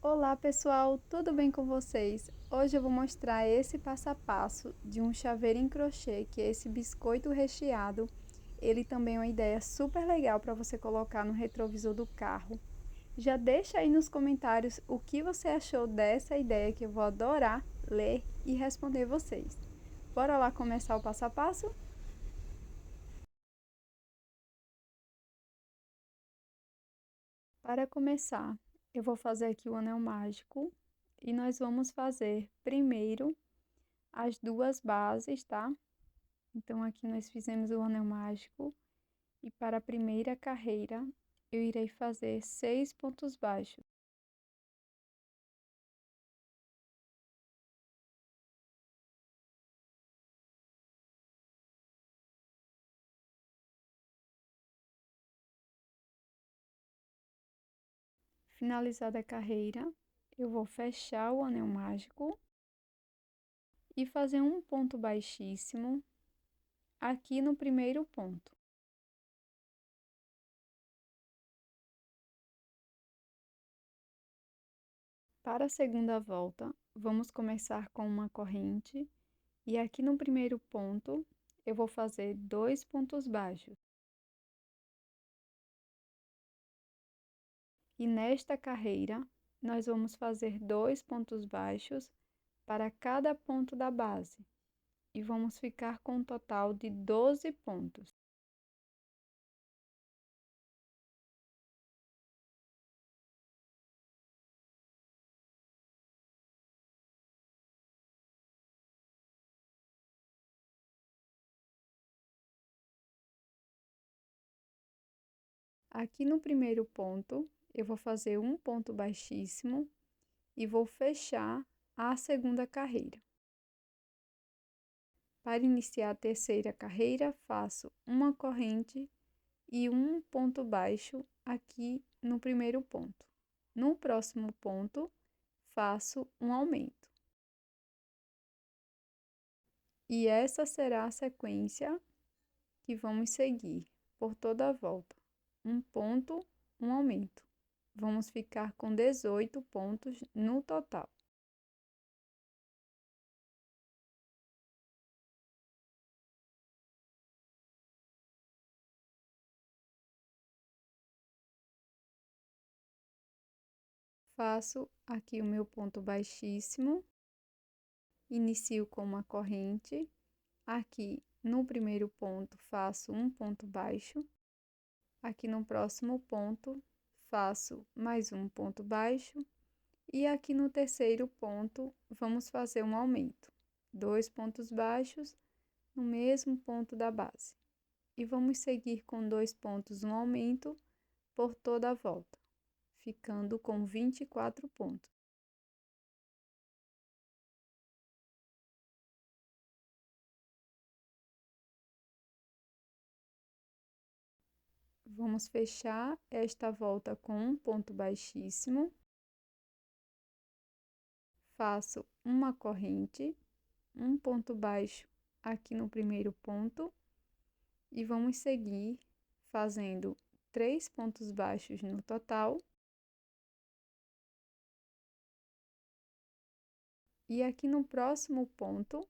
Olá pessoal, tudo bem com vocês? Hoje eu vou mostrar esse passo a passo de um chaveiro em crochê, que é esse biscoito recheado. Ele também é uma ideia super legal para você colocar no retrovisor do carro. Já deixa aí nos comentários o que você achou dessa ideia, que eu vou adorar ler e responder vocês. Bora lá começar o passo a passo? Para começar, eu vou fazer aqui o anel mágico e nós vamos fazer primeiro as duas bases, tá? Então, aqui nós fizemos o anel mágico e para a primeira carreira eu irei fazer 6 pontos baixos. Finalizada a carreira, eu vou fechar o anel mágico e fazer um ponto baixíssimo aqui no primeiro ponto. Para a segunda volta, vamos começar com uma corrente e aqui no primeiro ponto eu vou fazer 2 pontos baixos. E nesta carreira, nós vamos fazer 2 pontos baixos para cada ponto da base e vamos ficar com um total de 12 pontos. Aqui no primeiro ponto, eu vou fazer um ponto baixíssimo e vou fechar a segunda carreira. Para iniciar a terceira carreira, faço uma corrente e um ponto baixo aqui no primeiro ponto. No próximo ponto, faço um aumento. E essa será a sequência que vamos seguir por toda a volta. Um ponto, um aumento. Vamos ficar com 18 pontos no total. Faço aqui o meu ponto baixíssimo, inicio com uma corrente, aqui no primeiro ponto faço um ponto baixo, aqui no próximo ponto faço mais um ponto baixo e aqui no terceiro ponto vamos fazer um aumento, 2 pontos baixos no mesmo ponto da base. E vamos seguir com 2 pontos no aumento por toda a volta, ficando com 24 pontos. Vamos fechar esta volta com um ponto baixíssimo. Faço uma corrente, um ponto baixo aqui no primeiro ponto e vamos seguir fazendo 3 pontos baixos no total. E aqui no próximo ponto,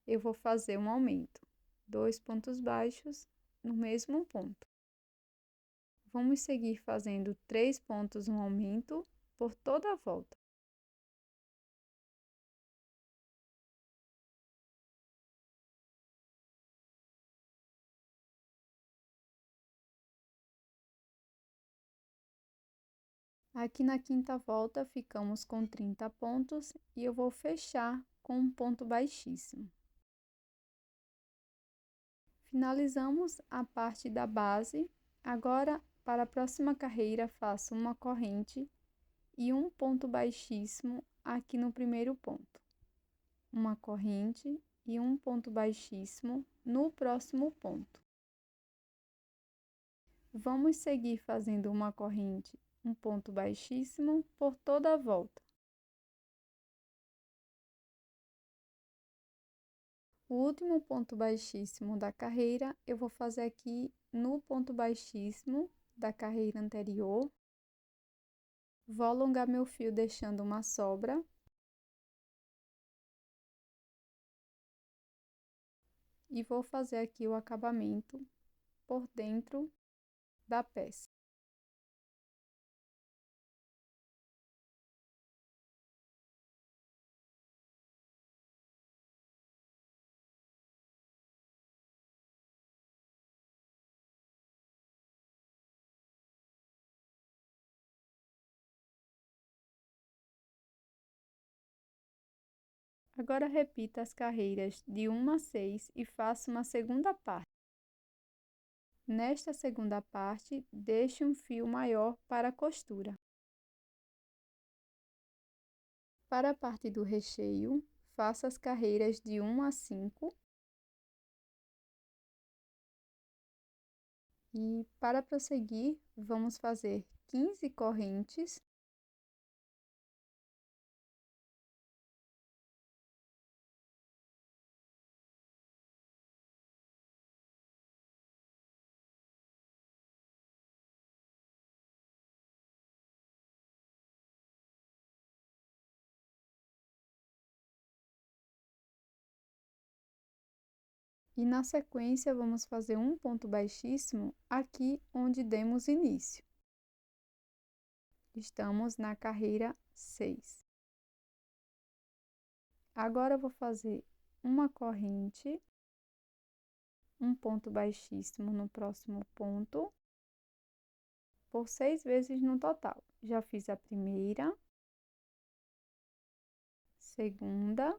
eu vou fazer um aumento, 2 pontos baixos no mesmo ponto. Vamos seguir fazendo 3 pontos no aumento por toda a volta. Aqui na quinta volta, ficamos com 30 pontos e eu vou fechar com um ponto baixíssimo. Finalizamos a parte da base. Agora, para a próxima carreira, faço uma corrente e um ponto baixíssimo aqui no primeiro ponto. Uma corrente e um ponto baixíssimo no próximo ponto. Vamos seguir fazendo uma corrente, um ponto baixíssimo por toda a volta. O último ponto baixíssimo da carreira, eu vou fazer aqui no ponto baixíssimo da carreira anterior. Vou alongar meu fio deixando uma sobra. E vou fazer aqui o acabamento por dentro da peça. Agora repita as carreiras de 1 a 6 e faça uma segunda parte. Nesta segunda parte, deixe um fio maior para a costura. Para a parte do recheio, faça as carreiras de 1 a 5. E para prosseguir, vamos fazer 15 correntes. E na sequência, vamos fazer um ponto baixíssimo aqui onde demos início. Estamos na carreira 6. Agora, eu vou fazer uma corrente, um ponto baixíssimo no próximo ponto, por 6 vezes no total. Já fiz a primeira, segunda,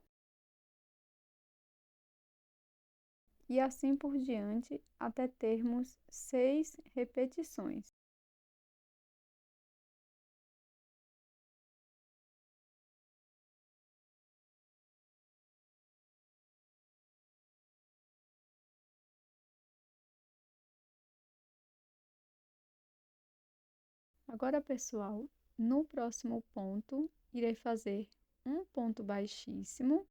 e assim por diante, até termos 6 repetições. Agora, pessoal, no próximo ponto, irei fazer um ponto baixíssimo.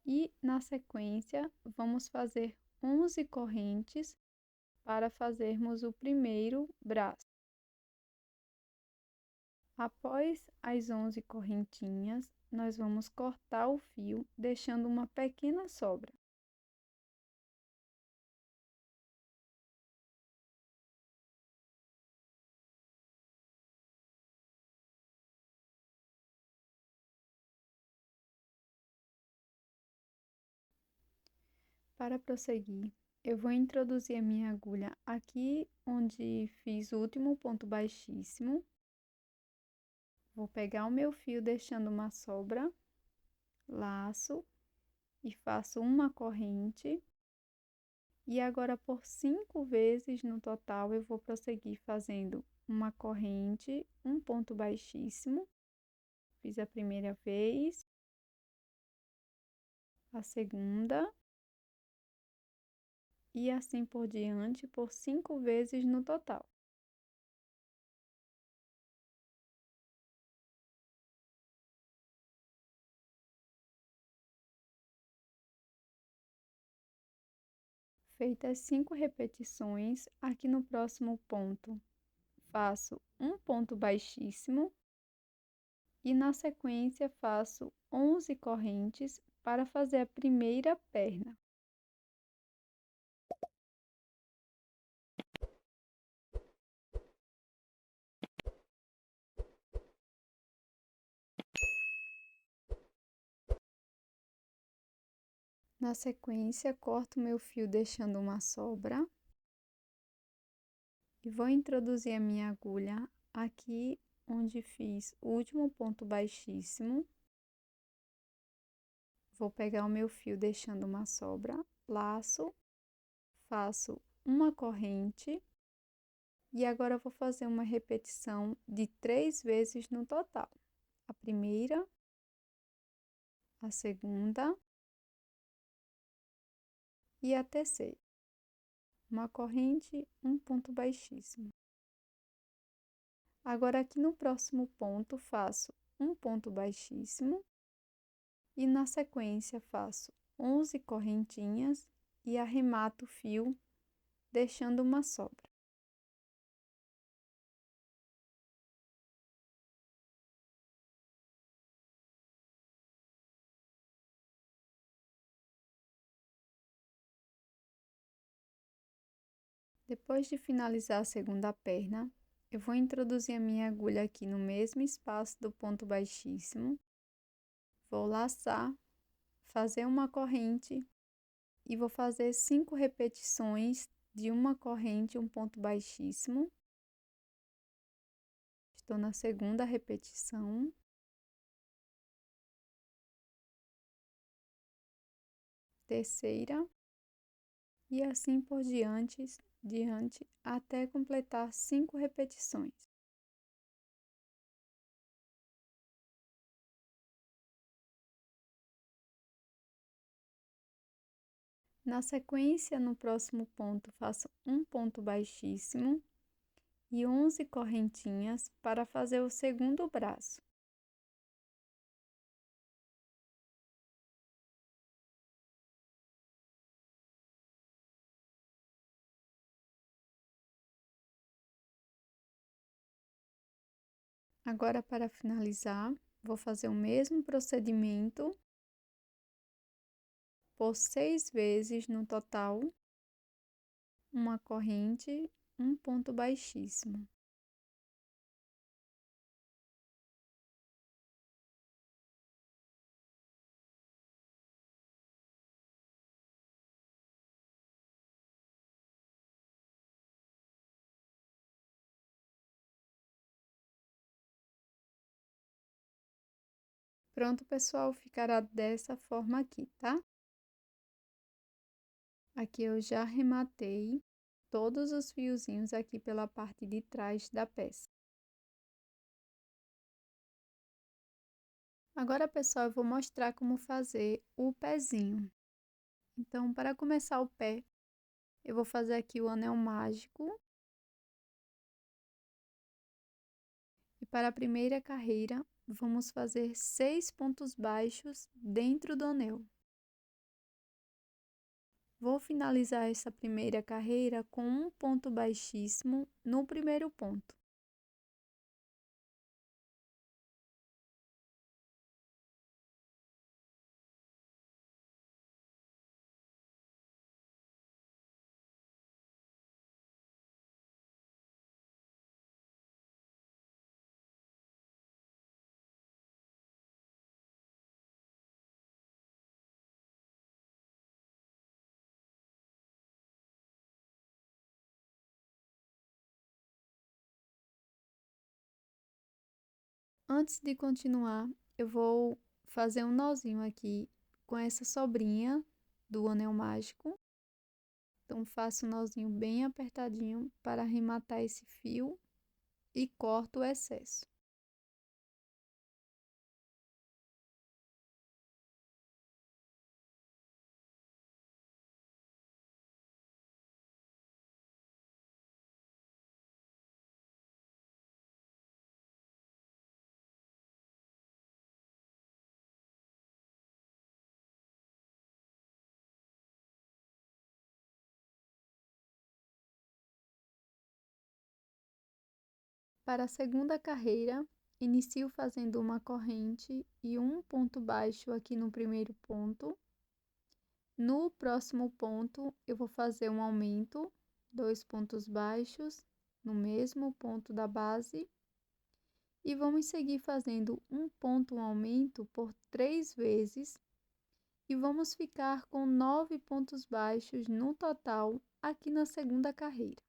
E, na sequência, vamos fazer 11 correntes para fazermos o primeiro braço. Após as 11 correntinhas, nós vamos cortar o fio, deixando uma pequena sobra. Para prosseguir, eu vou introduzir a minha agulha aqui onde fiz o último ponto baixíssimo. Vou pegar o meu fio deixando uma sobra, laço e faço uma corrente. E agora, por 5 vezes no total, eu vou prosseguir fazendo uma corrente, um ponto baixíssimo. Fiz a primeira vez, a segunda, e assim por diante, por 5 vezes no total. Feitas 5 repetições, aqui no próximo ponto, faço um ponto baixíssimo e na sequência faço 11 correntes para fazer a primeira perna. Na sequência, corto meu fio deixando uma sobra e vou introduzir a minha agulha aqui onde fiz o último ponto baixíssimo. Vou pegar o meu fio deixando uma sobra, laço, faço uma corrente e agora vou fazer uma repetição de 3 vezes no total. A primeira, a segunda e a terceira. Uma corrente, um ponto baixíssimo. Agora, aqui no próximo ponto, faço um ponto baixíssimo e na sequência faço 11 correntinhas e arremato o fio, deixando uma sobra. Depois de finalizar a segunda perna, eu vou introduzir a minha agulha aqui no mesmo espaço do ponto baixíssimo. Vou laçar, fazer uma corrente e vou fazer 5 repetições de uma corrente, um ponto baixíssimo. Estou na segunda repetição. Terceira. E assim por diante até completar 5 repetições. Na sequência, no próximo ponto, faço um ponto baixíssimo e 11 correntinhas para fazer o segundo braço. Agora, para finalizar, vou fazer o mesmo procedimento por 6 vezes no total, uma corrente, um ponto baixíssimo. Pronto, pessoal, ficará dessa forma aqui, tá? Aqui eu já arrematei todos os fiozinhos aqui pela parte de trás da peça. Agora, pessoal, eu vou mostrar como fazer o pezinho. Então, para começar o pé, eu vou fazer aqui o anel mágico. E para a primeira carreira, vamos fazer 6 pontos baixos dentro do anel. Vou finalizar essa primeira carreira com um ponto baixíssimo no primeiro ponto. Antes de continuar, eu vou fazer um nozinho aqui com essa sobrinha do anel mágico. Então, faço um nozinho bem apertadinho para arrematar esse fio e corto o excesso. Para a segunda carreira, inicio fazendo uma corrente e um ponto baixo aqui no primeiro ponto. No próximo ponto, eu vou fazer um aumento, 2 pontos baixos no mesmo ponto da base. E vamos seguir fazendo um ponto aumento por 3 vezes. E vamos ficar com 9 pontos baixos no total aqui na segunda carreira.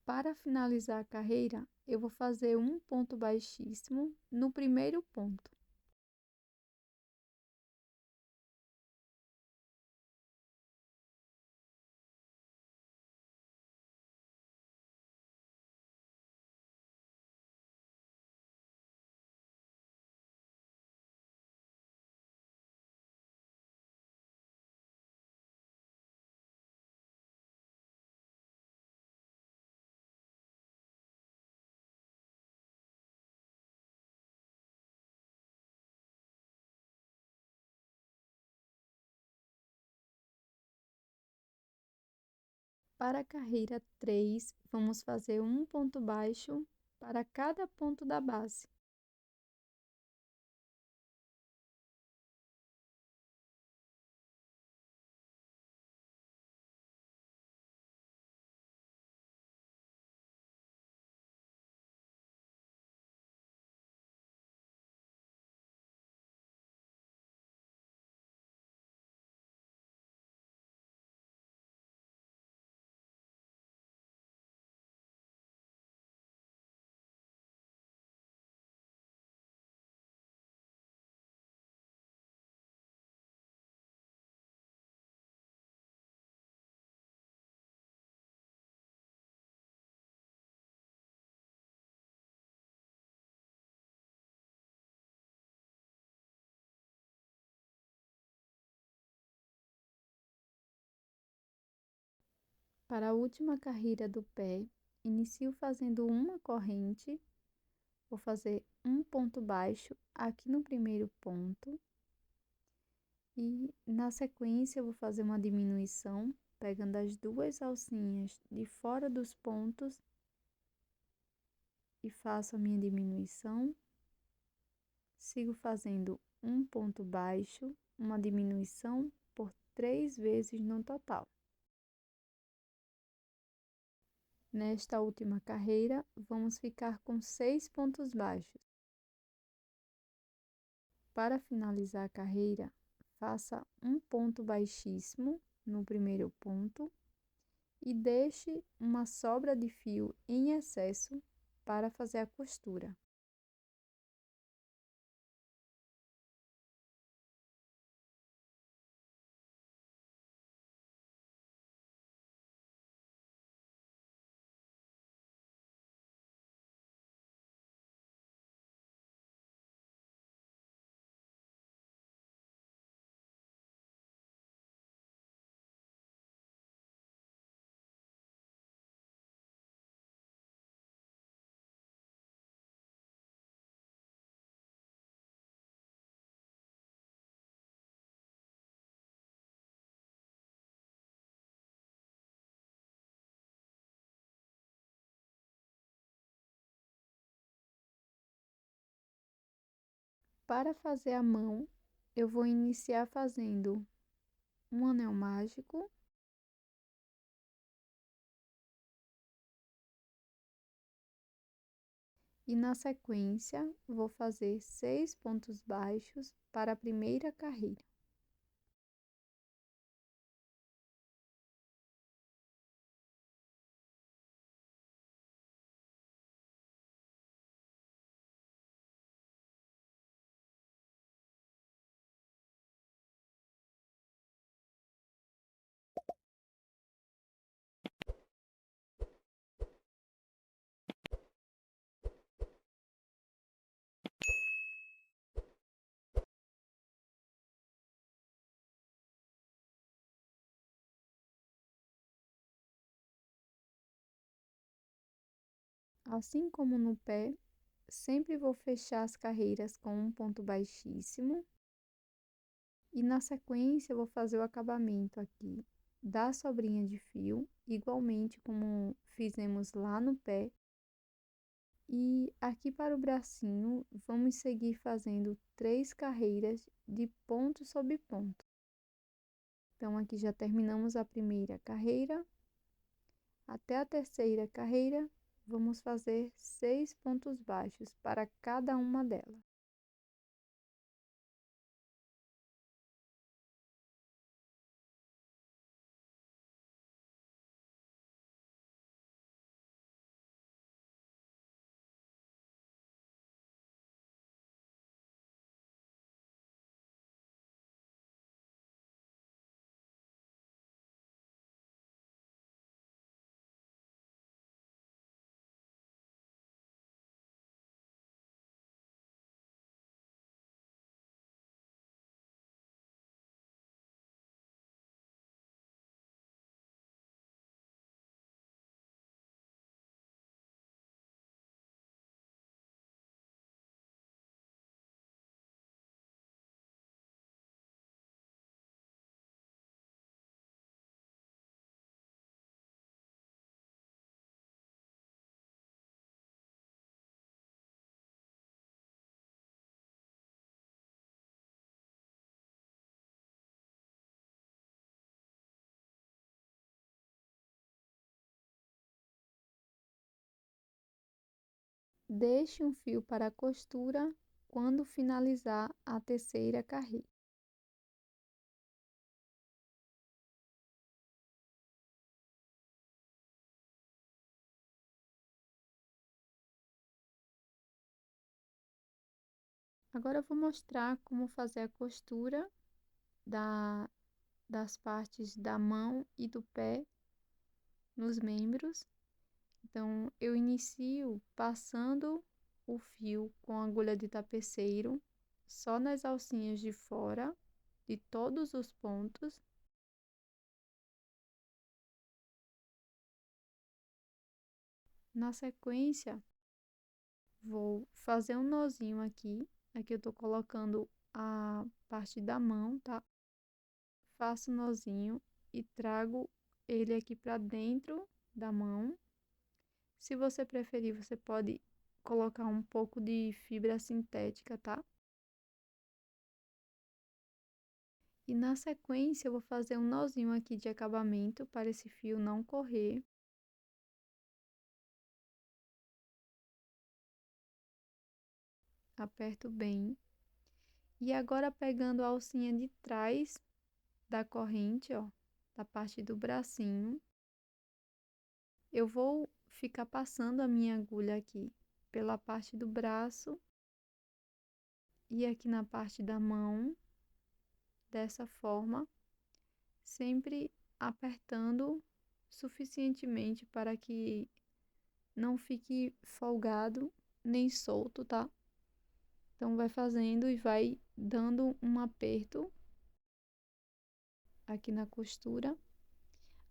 Para finalizar a carreira, eu vou fazer um ponto baixíssimo no primeiro ponto. Para a carreira 3, vamos fazer um ponto baixo para cada ponto da base. Para a última carreira do pé, inicio fazendo uma corrente, vou fazer um ponto baixo aqui no primeiro ponto e na sequência eu vou fazer uma diminuição, pegando as duas alcinhas de fora dos pontos e faço a minha diminuição, sigo fazendo um ponto baixo, uma diminuição por 3 vezes no total. Nesta última carreira, vamos ficar com 6 pontos baixos. Para finalizar a carreira, faça um ponto baixíssimo no primeiro ponto e deixe uma sobra de fio em excesso para fazer a costura. Para fazer a mão, eu vou iniciar fazendo um anel mágico, e na sequência vou fazer 6 pontos baixos para a primeira carreira. Assim como no pé, sempre vou fechar as carreiras com um ponto baixíssimo e na sequência eu vou fazer o acabamento aqui da sobrinha de fio, igualmente como fizemos lá no pé. E aqui para o bracinho, vamos seguir fazendo 3 carreiras de ponto sobre ponto. Então, aqui já terminamos a primeira carreira. Até a terceira carreira, vamos fazer 6 pontos baixos para cada uma delas. Deixe um fio para a costura quando finalizar a terceira carreira. Agora eu vou mostrar como fazer a costura das partes da mão e do pé nos membros. Então, eu inicio passando o fio com agulha de tapeceiro só nas alcinhas de fora de todos os pontos. Na sequência, vou fazer um nozinho aqui. Aqui eu tô colocando a parte da mão, tá? Faço o nozinho e trago ele aqui pra dentro da mão. Se você preferir, você pode colocar um pouco de fibra sintética, tá? E na sequência, eu vou fazer um nozinho aqui de acabamento para esse fio não correr. Aperto bem. E agora, pegando a alcinha de trás da corrente, ó, da parte do bracinho, eu vou ficar passando a minha agulha aqui pela parte do braço e aqui na parte da mão, dessa forma, sempre apertando suficientemente para que não fique folgado nem solto, tá? Então, vai fazendo e vai dando um aperto aqui na costura,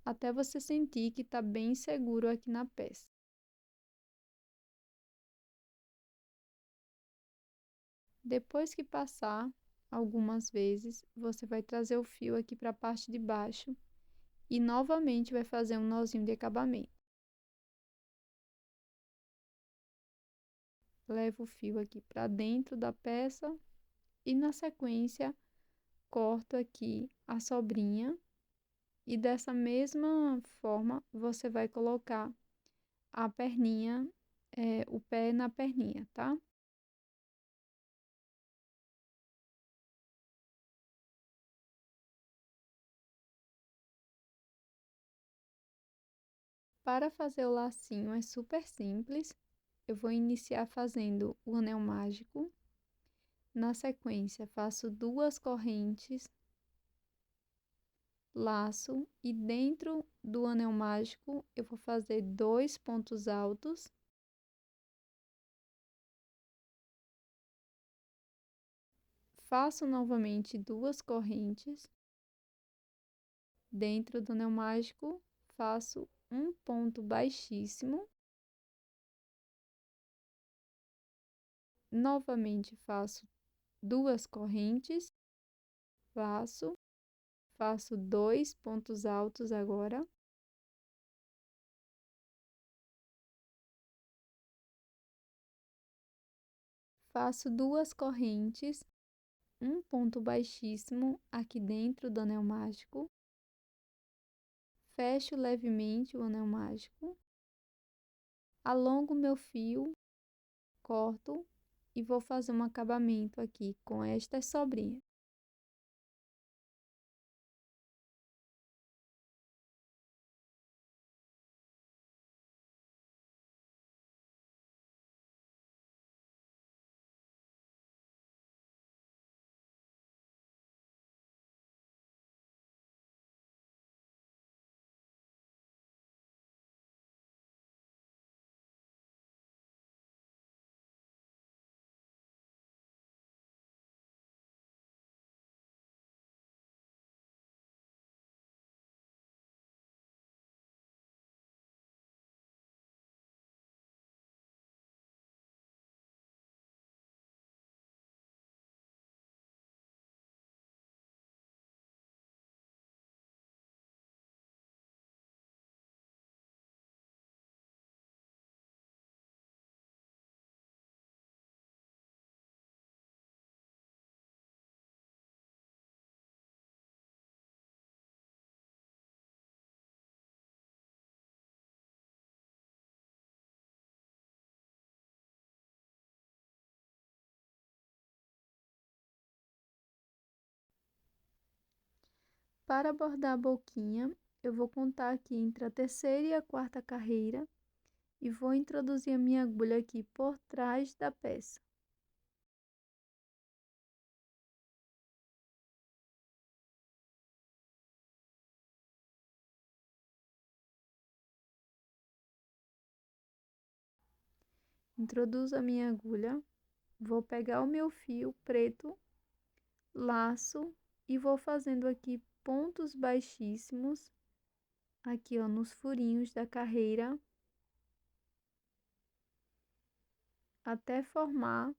até você sentir que tá bem seguro aqui na peça. Depois que passar algumas vezes, você vai trazer o fio aqui para a parte de baixo e novamente vai fazer um nozinho de acabamento. Levo o fio aqui para dentro da peça e na sequência corto aqui a sobrinha e dessa mesma forma você vai colocar a perninha, o pé na perninha, tá? Para fazer o lacinho é super simples. Eu vou iniciar fazendo o anel mágico. Na sequência, faço 2 correntes, laço e dentro do anel mágico eu vou fazer 2 pontos altos. Faço novamente 2 correntes. Dentro do anel mágico, faço um ponto baixíssimo. Novamente faço 2 correntes, laço, faço 2 pontos altos agora. Faço 2 correntes, um ponto baixíssimo aqui dentro do anel mágico. Fecho levemente o anel mágico. Alongo meu fio, corto e vou fazer um acabamento aqui com estas sobrinhas. Para bordar a boquinha, eu vou contar aqui entre a terceira e a quarta carreira e vou introduzir a minha agulha aqui por trás da peça. Introduzo a minha agulha, vou pegar o meu fio preto, laço e vou fazendo aqui pontos baixíssimos, aqui ó, nos furinhos da carreira. até formar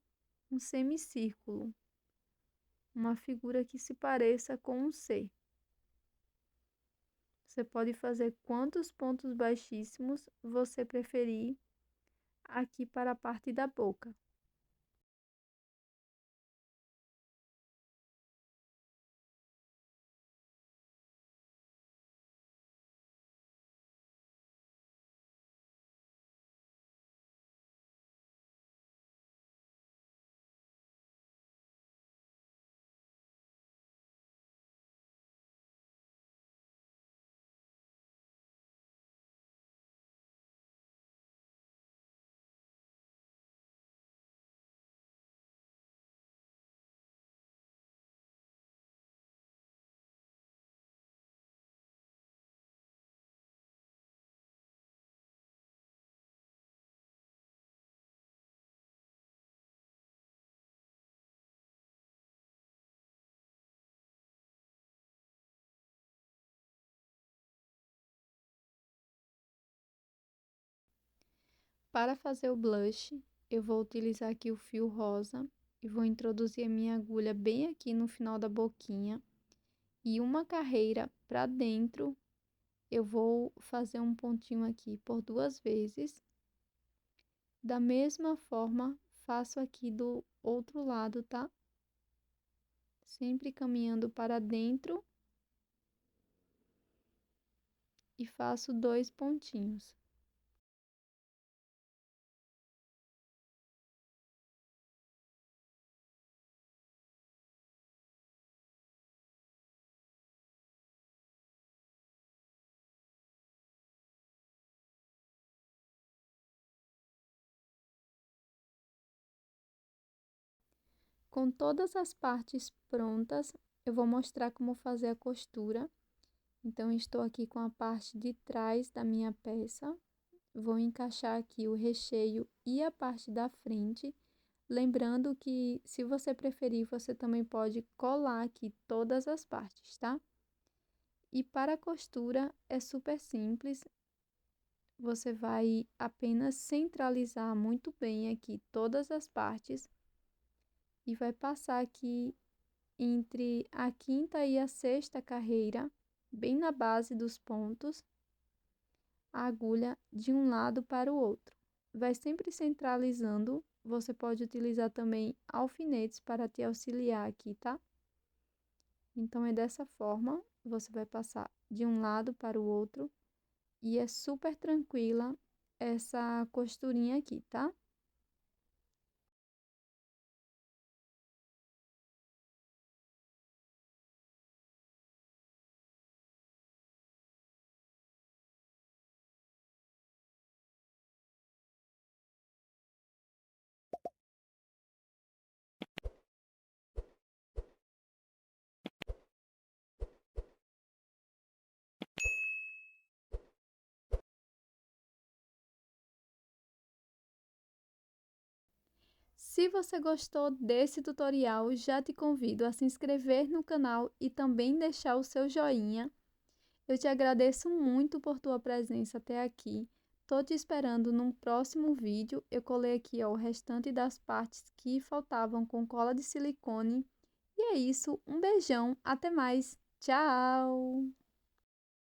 um semicírculo, uma figura que se pareça com um C. Você pode fazer quantos pontos baixíssimos você preferir aqui para a parte da boca. Para fazer o blush, eu vou utilizar aqui o fio rosa e vou introduzir a minha agulha bem aqui no final da boquinha e uma carreira para dentro. Eu vou fazer um pontinho aqui por 2 vezes. Da mesma forma, faço aqui do outro lado, tá? Sempre caminhando para dentro e faço 2 pontinhos. Com todas as partes prontas, eu vou mostrar como fazer a costura. Então, estou aqui com a parte de trás da minha peça. Vou encaixar aqui o recheio e a parte da frente. Lembrando que, se você preferir, você também pode colar aqui todas as partes, tá? E para a costura é super simples. Você vai apenas centralizar muito bem aqui todas as partes e vai passar aqui entre a quinta e a sexta carreira, bem na base dos pontos, a agulha de um lado para o outro. Vai sempre centralizando. Você pode utilizar também alfinetes para te auxiliar aqui, tá? Então, é dessa forma, você vai passar de um lado para o outro e é super tranquila essa costurinha aqui, tá? Se você gostou desse tutorial, já te convido a se inscrever no canal e também deixar o seu joinha. Eu te agradeço muito por tua presença até aqui. Tô te esperando num próximo vídeo. Eu colei aqui, ó, o restante das partes que faltavam com cola de silicone. E é isso, um beijão, até mais, tchau!